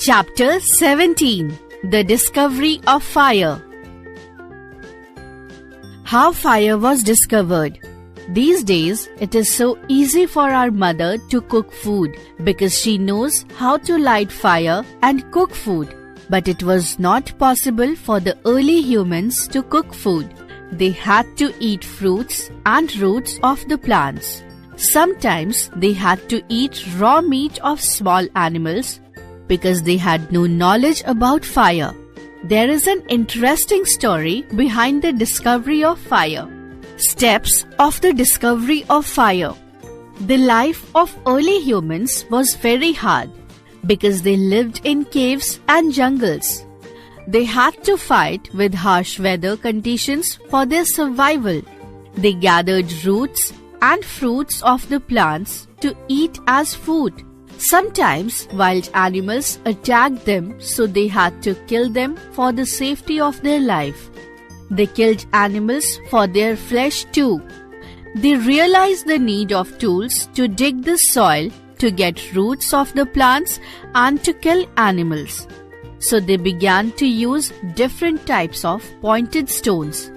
Chapter 17. The Discovery of Fire. How fire was discovered. These days, it is so easy for our mother to cook food because she knows how to light fire and cook food. But it was not possible for the early humans to cook food. They had to eat fruits and roots of the plants. Sometimes they had to eat raw meat of small animals because they had no knowledge about fire. There is an interesting story behind the discovery of fire. Steps of the discovery of fire. The life of early humans was very hard because they lived in caves and jungles. They had to fight with harsh weather conditions for their survival. They gathered roots and fruits of the plants to eat as food. Sometimes wild animals attacked them, so they had to kill them for the safety of their life. They killed animals for their flesh too. They realized the need of tools to dig the soil, to get roots of the plants, and to kill animals. So they began to use different types of pointed stones,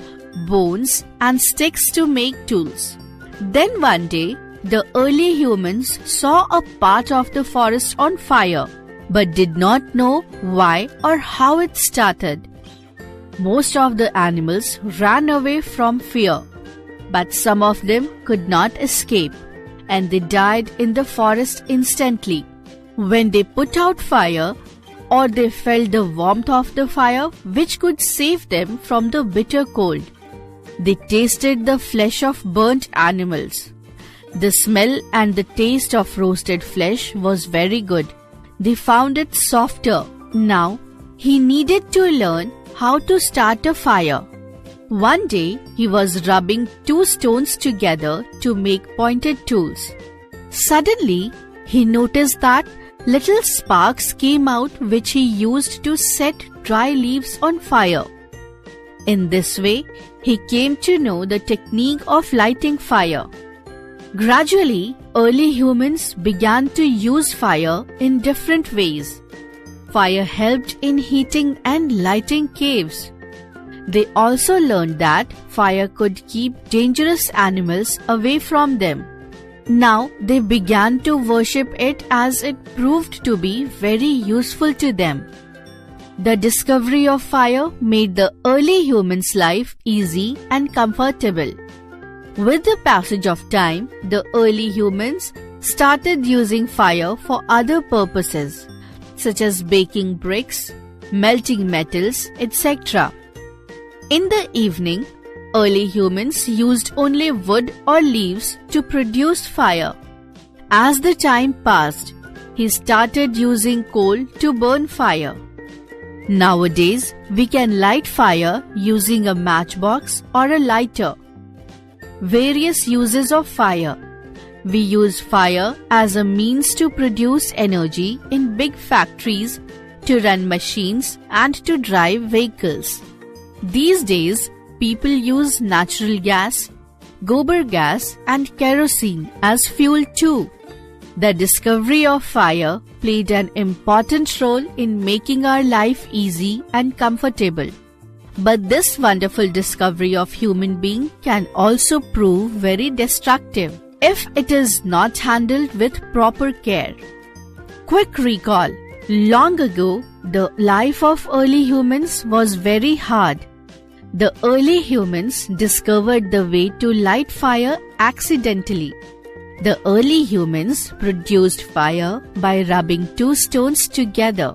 bones, and sticks to make tools. Then one day, the early humans saw a part of the forest on fire, but did not know why or how it started. Most of the animals ran away from fear, but some of them could not escape, and they died in the forest instantly. When they put out fire, or they felt the warmth of the fire which could save them from the bitter cold, they tasted the flesh of burnt animals. The smell and the taste of roasted flesh was very good. They found it softer. Now, he needed to learn how to start a fire. One day, he was rubbing two stones together to make pointed tools. Suddenly, he noticed that little sparks came out which he used to set dry leaves on fire. In this way, he came to know the technique of lighting fire. Gradually, early humans began to use fire in different ways. Fire helped in heating and lighting caves. They also learned that fire could keep dangerous animals away from them. Now they began to worship it as it proved to be very useful to them. The discovery of fire made the early humans' life easy and comfortable. With the passage of time, the early humans started using fire for other purposes, such as baking bricks, melting metals, etc. In the evening, early humans used only wood or leaves to produce fire. As the time passed, he started using coal to burn fire. Nowadays, we can light fire using a matchbox or a lighter. Various uses of fire. We use fire as a means to produce energy in big factories, to run machines, and to drive vehicles. These days, people use natural gas, gobar gas, and kerosene as fuel too. The discovery of fire played an important role in making our life easy and comfortable. But this wonderful discovery of human being can also prove very destructive if it is not handled with proper care. Quick recall. Long ago, the life of early humans was very hard. The early humans discovered the way to light fire accidentally. The early humans produced fire by rubbing two stones together.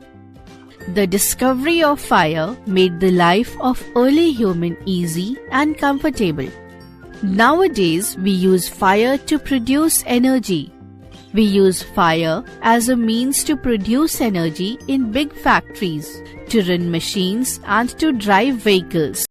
The discovery of fire made the life of early human easy and comfortable. Nowadays, we use fire to produce energy. We use fire as a means to produce energy in big factories, to run machines, and to drive vehicles.